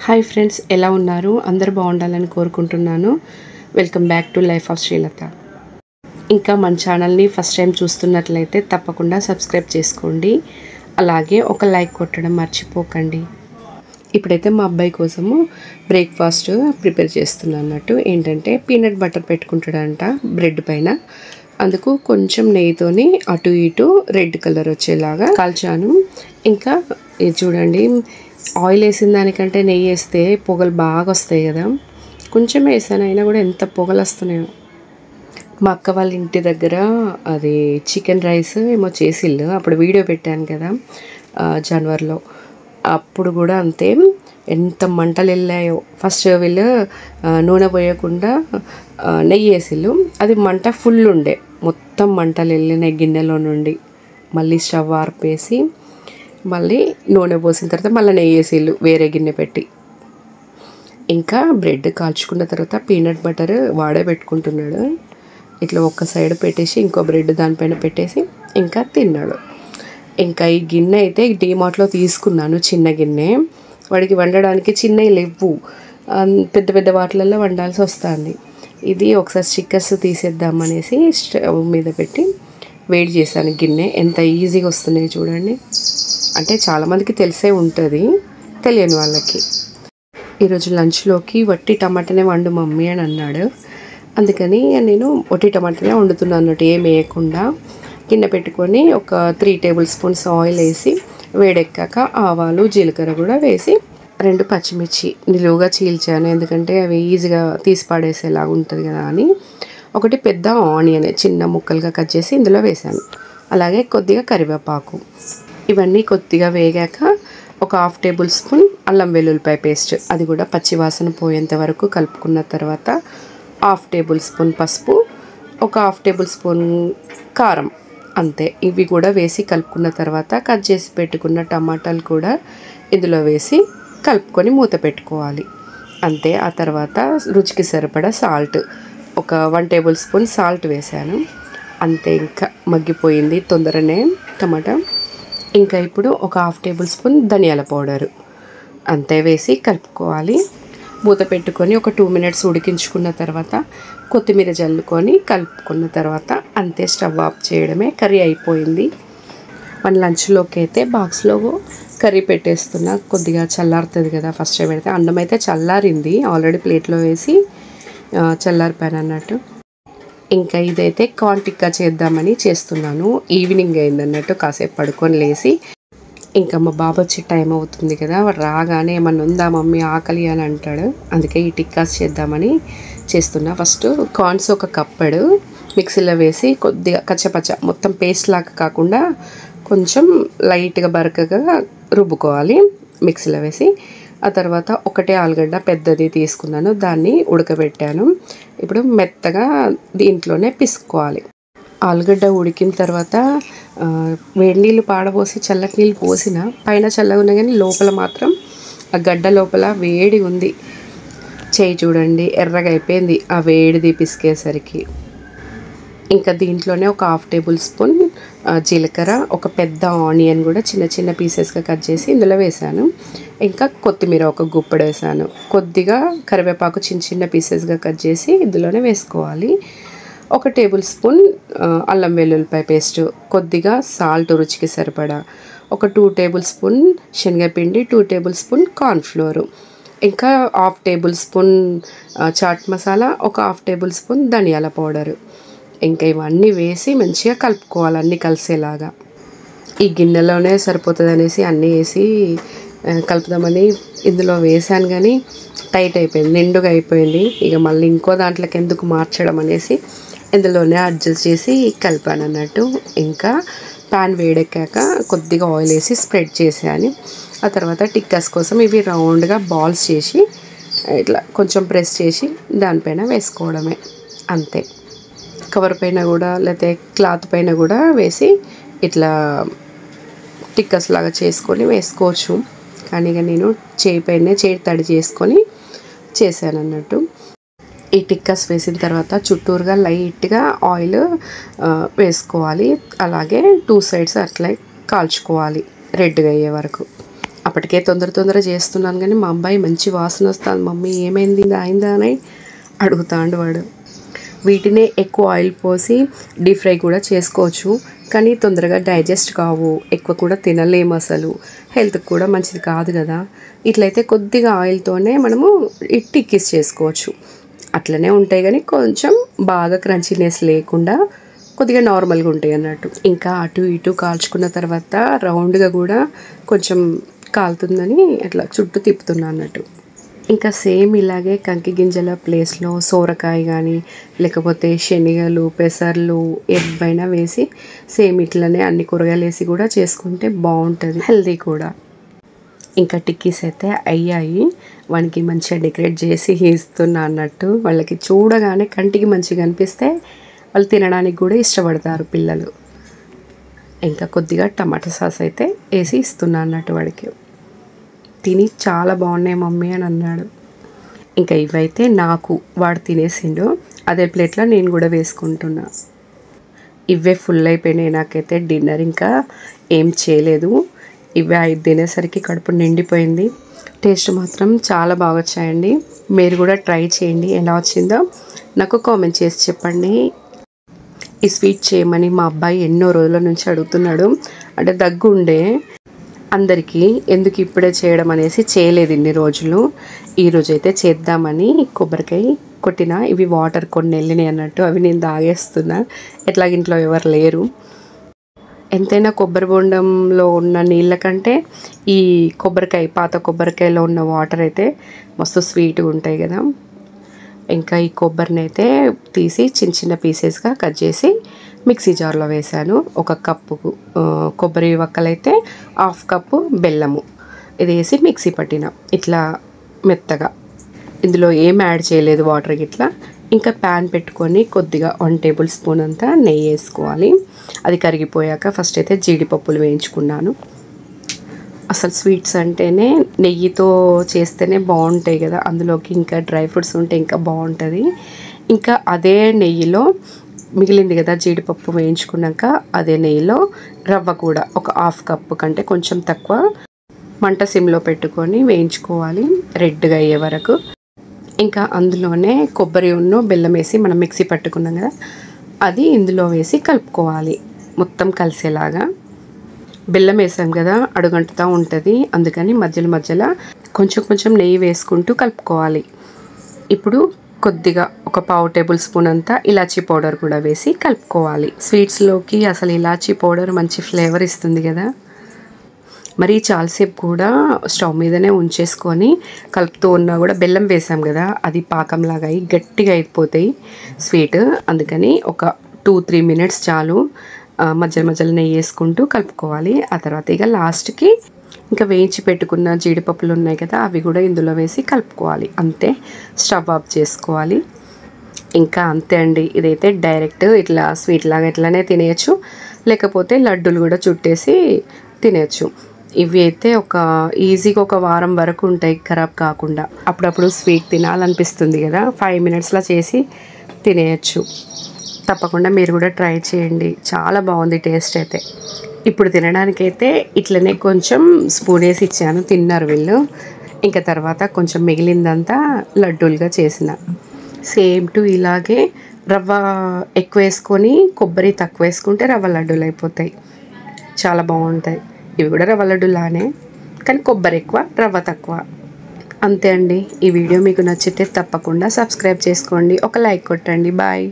Hi friends, ఎలా ఉన్నారు? అందరూ బాగుండాలని కోరుకుంటున్నాను. Welcome back to life of Srilatha. ఇంకా మన ఛానల్ని ఫస్ట్ టైం చూస్తున్నట్లయితే తప్పకుండా సబ్స్క్రైబ్ చేసుకోండి. అలాగే ఒక లైక్ కొట్టడం మర్చిపోకండి. ఇప్పుడైతే మా అబ్బాయి కోసము బ్రేక్ఫాస్ట్ ప్రిపేర్ చేస్తున్నాను అన్నట్టు. ఏంటంటే పీనట్ బటర్ పెట్టుకుంటాడంట బ్రెడ్ పైన. అందుకు కొంచెం నెయ్యితోని అటు ఇటు రెడ్ కలర్ వచ్చేలాగా కాల్చాను. ఇంకా ఇది చూడండి, ఆయిల్ వేసిన దానికంటే నెయ్యి వేస్తే పొగలు బాగా వస్తాయి కదా. కొంచెం వేసాను, అయినా కూడా ఎంత పొగలు వస్తున్నాయో. మా అక్క వాళ్ళ ఇంటి దగ్గర అది చికెన్ రైస్ ఏమో చేసిళ్ళు, అప్పుడు వీడియో పెట్టాను కదా జనవరిలో. అప్పుడు కూడా అంతే, ఎంత మంటలు వెళ్ళాయో. ఫస్ట్ వీళ్ళు నూనె పోయకుండా నెయ్యి వేసిళ్ళు, అది మంట ఫుల్ ఉండే, మొత్తం మంటలు వెళ్ళినాయి గిన్నెలో నుండి. మళ్ళీ స్టవ్ ఆర్పేసి మళ్ళీ నూనె పోసిన తర్వాత మళ్ళీ నెయ్యి వేసిళ్ళు వేరే గిన్నె పెట్టి. ఇంకా బ్రెడ్ కాల్చుకున్న తర్వాత పీనట్ బటర్ వాడే పెట్టుకుంటున్నాడు. ఇట్లా ఒక్క సైడ్ పెట్టేసి ఇంకో బ్రెడ్ దానిపైన పెట్టేసి ఇంకా తిన్నాడు. ఇంకా ఈ గిన్నె అయితే డీమార్ట్లో తీసుకున్నాను, చిన్న గిన్నె. వాడికి వండడానికి చిన్నవి లేవు, పెద్ద పెద్ద వాటిలలో వండాల్సి వస్తుంది. ఇది ఒకసారి స్టిక్కర్స్ తీసేద్దామనేసి స్టవ్ మీద పెట్టి వేడి చేశాను గిన్నె. ఎంత ఈజీగా వస్తున్నాయి చూడండి. అంటే చాలామందికి తెలిసే ఉంటుంది, తెలియని వాళ్ళకి. ఈరోజు లంచ్లోకి వట్టి టమాటానే వండు మమ్మీ అని అన్నాడు. అందుకని నేను వట్టి టమాటానే వండుతున్నాను అన్నట్టు, ఏం వేయకుండా. గిన్నె పెట్టుకొని ఒక 3 టేబుల్ స్పూన్స్ ఆయిల్ వేసి వేడెక్కాక ఆవాలు జీలకర్ర కూడా వేసి 2 పచ్చిమిర్చి నిలువుగా చీల్చాను, ఎందుకంటే అవి ఈజీగా తీసి పాడేసేలాగా ఉంటుంది కదా అని. ఒకటి పెద్ద ఆనియన్ చిన్న ముక్కలుగా కట్ చేసి ఇందులో వేసాను. అలాగే కొద్దిగా కరివేపాకు. ఇవన్నీ కొద్దిగా వేగాక ఒక 1/2 టేబుల్ స్పూన్ అల్లం వెల్లుల్లిపాయ పేస్ట్, అది కూడా పచ్చివాసన పోయేంత వరకు కలుపుకున్న తర్వాత 1/2 టేబుల్ స్పూన్ పసుపు, ఒక 1/2 టేబుల్ స్పూన్ కారం, అంతే. ఇవి కూడా వేసి కలుపుకున్న తర్వాత కట్ చేసి పెట్టుకున్న టమాటాలు కూడా ఇందులో వేసి కలుపుకొని మూత పెట్టుకోవాలి, అంతే. ఆ తర్వాత రుచికి సరిపడా సాల్ట్, ఒక 1 టేబుల్ స్పూన్ సాల్ట్ వేసాను, అంతే. ఇంకా మగ్గిపోయింది తొందరనే టమాటా. ఇంకా ఇప్పుడు ఒక 1/2 టేబుల్ స్పూన్ ధనియాల పౌడరు, అంతే వేసి కలుపుకోవాలి. మూత పెట్టుకొని ఒక 2 మినిట్స్ ఉడికించుకున్న తర్వాత కొత్తిమీర జల్లుకొని కలుపుకున్న తర్వాత అంతే, స్టవ్ ఆఫ్ చేయడమే. కర్రీ అయిపోయింది. మన లంచ్లోకి అయితే బాక్స్లో కర్రీ పెట్టేస్తున్నా, కొద్దిగా చల్లారుతుంది కదా ఫస్ట్ పెడితే. అన్నం అయితే చల్లారింది, ఆల్రెడీ ప్లేట్లో వేసి చల్లారిపోయాను అన్నట్టు. ఇంకా ఇదైతే కార్న్ టిక్కా చేద్దామని చేస్తున్నాను. ఈవినింగ్ అయింది అన్నట్టు, కాసేపు పడుకొని లేసి. ఇంకా మా బాబు వచ్చే టైం అవుతుంది కదా, వాడు రాగానే ఏమన్నా ఉందా మమ్మీ ఆకలి అని అంటాడు. అందుకే ఈ టిక్కాస్ చేద్దామని చేస్తున్నా. ఫస్ట్ కార్న్స్ ఒక కప్పడు మిక్సీలో వేసి కొద్దిగా కచ్చపచ్చ, మొత్తం పేస్ట్ లాగా కాకుండా కొంచెం లైట్గా బరకగా రుబ్బుకోవాలి మిక్సీలో వేసి. ఆ తర్వాత ఒకటే ఆలుగడ్డ పెద్దది తీసుకున్నాను, దాన్ని ఉడకబెట్టాను. ఇప్పుడు మెత్తగా దీంట్లోనే పిసుకోవాలి. ఆలుగడ్డ ఉడికిన తర్వాత వేడి నీళ్ళు పాడబోసి చల్లటి నీళ్ళు పోసిన పైన చల్లగా ఉన్నాయి, కానీ లోపల మాత్రం ఆ గడ్డ లోపల వేడి ఉంది. చేయి చూడండి ఎర్రగా అయిపోయింది ఆ వేడిది పిసికేసరికి. ఇంకా దీంట్లోనే ఒక 1/2 టేబుల్ స్పూన్ జీలకర్ర, ఒక పెద్ద ఆనియన్ కూడా చిన్న చిన్న పీసెస్గా కట్ చేసి ఇందులో వేసాను. ఇంకా కొత్తిమీర ఒక గుప్పెడు వేసాను. కొద్దిగా కరివేపాకు చిన్న చిన్న పీసెస్గా కట్ చేసి ఇందులోనే వేసుకోవాలి. 1 టేబుల్ స్పూన్ అల్లం వెల్లుల్లిపాయ పేస్ట్, కొద్దిగా సాల్ట్ రుచికి సరిపడా, ఒక 2 టేబుల్ స్పూన్ శనగపిండి, 2 టేబుల్ స్పూన్ కార్న్ఫ్లోరు, ఇంకా 1/2 టేబుల్ స్పూన్ చాట్ మసాలా, ఒక 1/2 టేబుల్ స్పూన్ ధనియాల పౌడరు. ఇంకా ఇవన్నీ వేసి మంచిగా కలుపుకోవాలి, అన్నీ కలిసేలాగా. ఈ గిన్నెలోనే సరిపోతుంది అనేసి అన్నీ వేసి కలుపుదామని ఇందులో వేసాను, కానీ టైట్ అయిపోయింది, నిండుగా అయిపోయింది. ఇక మళ్ళీ ఇంకో దాంట్లోకి ఎందుకు మార్చడం అనేసి ఇందులోనే అడ్జస్ట్ చేసి కలిపాను అన్నట్టు. ఇంకా ప్యాన్ వేడెక్కాక కొద్దిగా ఆయిల్ వేసి స్ప్రెడ్ చేసాను. ఆ తర్వాత టిక్కాస్ కోసం ఇవి రౌండ్గా బాల్స్ చేసి ఇట్లా కొంచెం ప్రెస్ చేసి దానిపైన వేసుకోవడమే, అంతే. కవర్ పైన కూడా లేకపోతే క్లాత్ పైన కూడా వేసి ఇట్లా టిక్కస్ లాగా చేసుకొని వేసుకోవచ్చు, కానీ ఇక నేను చేయి తడి చేసుకొని చేశాను అన్నట్టు. ఈ టిక్కస్ వేసిన తర్వాత చుట్టూరుగా లైట్గా ఆయిల్ వేసుకోవాలి. అలాగే 2 సైడ్స్ అట్లా కాల్చుకోవాలి రెడ్గా అయ్యే వరకు. అప్పటికే తొందర చేస్తున్నాను కానీ మా అబ్బాయి మంచి వాసన వస్తుంది, మమ్మీ ఏమైంది అయిందా అని అడుగుతాడు వాడు. వీటినే ఎక్కువ ఆయిల్ పోసి డీప్ ఫ్రై కూడా చేసుకోవచ్చు, కానీ తొందరగా డైజెస్ట్ కావు, ఎక్కువ కూడా తినలేము, అసలు హెల్త్కి కూడా మంచిది కాదు కదా. ఇట్లయితే కొద్దిగా ఆయిల్తోనే మనము టిక్కీస్ చేసుకోవచ్చు. అట్లనే ఉంటాయి కానీ కొంచెం బాగా క్రంచీనెస్ లేకుండా కొద్దిగా నార్మల్గా ఉంటాయి అన్నట్టు. ఇంకా అటు ఇటు కాల్చుకున్న తర్వాత రౌండ్గా కూడా కొంచెం కాలుతుందని అట్లా చుట్టూ తిప్పుతున్నా అన్నట్టు. ఇంకా సేమ్ ఇలాగే కంకి గింజల ప్లేస్లో సోరకాయ కానీ లేకపోతే శనగలు, పెసర్లు ఏవైనా వేసి సేమ్ ఇట్లనే అన్ని కూరగాయలు వేసి కూడా చేసుకుంటే బాగుంటుంది, హెల్తీ కూడా. ఇంకా టిక్కీస్ అయితే అయ్యాయి, వానికి మంచిగా డెకరేట్ చేసి ఇస్తున్నా అన్నట్టు. వాళ్ళకి చూడగానే కంటికి మంచిగా అనిపిస్తే వాళ్ళు తినడానికి కూడా ఇష్టపడతారు పిల్లలు. ఇంకా కొద్దిగా టమాటా సాస్ అయితే వేసి ఇస్తున్నా అన్నట్టు. వాడికి తిని చాలా బాగున్నాయి మమ్మీ అని అన్నాడు. ఇంకా ఇవైతే నాకు వాడు తినేసిండు, అదే ప్లేట్లో నేను కూడా వేసుకుంటున్నా. ఇవే ఫుల్ అయిపోయినాయి నాకైతే. డిన్నర్ ఇంకా ఏం చేయలేదు, ఇవే 5 తినేసరికి కడుపు నిండిపోయింది. టేస్ట్ మాత్రం చాలా బాగా వచ్చాయండి. మీరు కూడా ట్రై చేయండి, ఎలా వచ్చిందో నాకు కామెంట్ చేసి చెప్పండి. ఈ స్వీట్ చేయమని మా అబ్బాయి ఎన్నో రోజుల నుంచి అడుగుతున్నాడు. అంటే దగ్గు ఉండే అందరికీ, ఎందుకు ఇప్పుడే చేయడం అనేసి చేయలేదు ఇన్ని రోజులు. ఈరోజు అయితే చేద్దామని కొబ్బరికాయ కొట్టిన, ఇవి వాటర్ కొన్ని వెళ్ళినాయి అన్నట్టు, అవి నేను తాగేస్తున్నా. ఎట్లాగ ఇంట్లో ఎవరు లేరు. ఎంతైనా కొబ్బరి బొండంలో ఉన్న నీళ్ళ కంటే ఈ కొబ్బరికాయ, పాత కొబ్బరికాయలో ఉన్న వాటర్ అయితే మస్తు స్వీట్గా ఉంటాయి కదా. ఇంకా ఈ కొబ్బరిని అయితే తీసి చిన్న చిన్న పీసెస్గా కట్ చేసి మిక్సీ జార్లో వేసాను. 1 కప్పు కొబ్బరి వక్కలైతే 1/2 కప్పు బెల్లము ఇది వేసి మిక్సీ పట్టిన ఇట్లా మెత్తగా. ఇందులో ఏం యాడ్ చేయలేదు, వాటర్ ఇట్లా. ఇంకా ప్యాన్ పెట్టుకొని కొద్దిగా 1 టేబుల్ స్పూన్ అంతా నెయ్యి వేసుకోవాలి. అది కరిగిపోయాక ఫస్ట్ అయితే జీడిపప్పులు వేయించుకున్నాను. అసలు స్వీట్స్ అంటేనే నెయ్యితో చేస్తేనే బాగుంటాయి కదా, అందులోకి ఇంకా డ్రై ఫ్రూట్స్ ఉంటే ఇంకా బాగుంటుంది. ఇంకా అదే నెయ్యిలో మిగిలింది కదా జీడిపప్పు వేయించుకున్నాక, అదే నెయ్యిలో రవ్వ కూడా 1/2 కప్పు కంటే కొంచెం తక్కువ మంట సిమ్లో పెట్టుకొని వేయించుకోవాలి రెడ్గా అయ్యే వరకు. ఇంకా అందులోనే కొబ్బరి ఉన్ను బెల్లం వేసి మనం మిక్సీ పట్టుకున్నాం కదా, అది ఇందులో వేసి కలుపుకోవాలి మొత్తం కలిసేలాగా. బెల్లం వేసాం కదా అడుగంటుతూ ఉంటుంది, అందుకని మధ్యలో కొంచెం కొంచెం నెయ్యి వేసుకుంటూ కలుపుకోవాలి. ఇప్పుడు కొద్దిగా 1/4 టేబుల్ స్పూన్ అంతా ఇలాచీ పౌడర్ కూడా వేసి కలుపుకోవాలి. స్వీట్స్లోకి అసలు ఇలాచీ పౌడర్ మంచి ఫ్లేవర్ ఇస్తుంది కదా. మరి చాలాసేపు కూడా స్టవ్ మీదనే ఉంచేసుకొని కలుపుతూ ఉన్నా కూడా బెల్లం వేసాం కదా, అది పాకంలాగా అయి గట్టిగా అయిపోతాయి స్వీట్. అందుకని ఒక 2-3 మినిట్స్ చాలు. మధ్యలో నెయ్యి వేసుకుంటూ కలుపుకోవాలి. ఆ తర్వాత ఇక లాస్ట్కి ఇంకా వేయించి పెట్టుకున్న జీడిపప్పులు ఉన్నాయి కదా, అవి కూడా ఇందులో వేసి కలుపుకోవాలి. అంతే, స్టవ్ ఆఫ్ చేసుకోవాలి. ఇంకా అంతే అండి. ఇదైతే డైరెక్ట్ ఇట్లా స్వీట్ లాగా ఇట్లానే తినేయచ్చు, లేకపోతే లడ్డూలు కూడా చుట్టేసి తినేయచ్చు. ఇవి అయితే ఈజీగా 1 వారం వరకు ఉంటాయి ఖరాబ్ కాకుండా. అప్పుడప్పుడు స్వీట్ తినాలనిపిస్తుంది కదా, 5 మినిట్స్లో చేసి తినేయచ్చు. తప్పకుండా మీరు కూడా ట్రై చేయండి, చాలా బాగుంది టేస్ట్ అయితే. ఇప్పుడు తినడానికైతే ఇట్లనే కొంచెం స్పూన్ వేసి ఇచ్చాను, తిన్నారు వీళ్ళు. ఇంకా తర్వాత కొంచెం మిగిలిందంతా లడ్డూలుగా చేసిన. సేమ్ టు ఇలాగే రవ్వ ఎక్కువ వేసుకొని కొబ్బరి తక్కువ వేసుకుంటే రవ్వ లడ్డూలు అయిపోతాయి, చాలా బాగుంటాయి. ఇవి కూడా రవ్వ లడ్డూలానే, కానీ కొబ్బరి ఎక్కువ రవ్వ తక్కువ. అంతే అండి. ఈ వీడియో మీకు నచ్చితే తప్పకుండా సబ్స్క్రైబ్ చేసుకోండి, ఒక లైక్ కొట్టండి. బాయ్.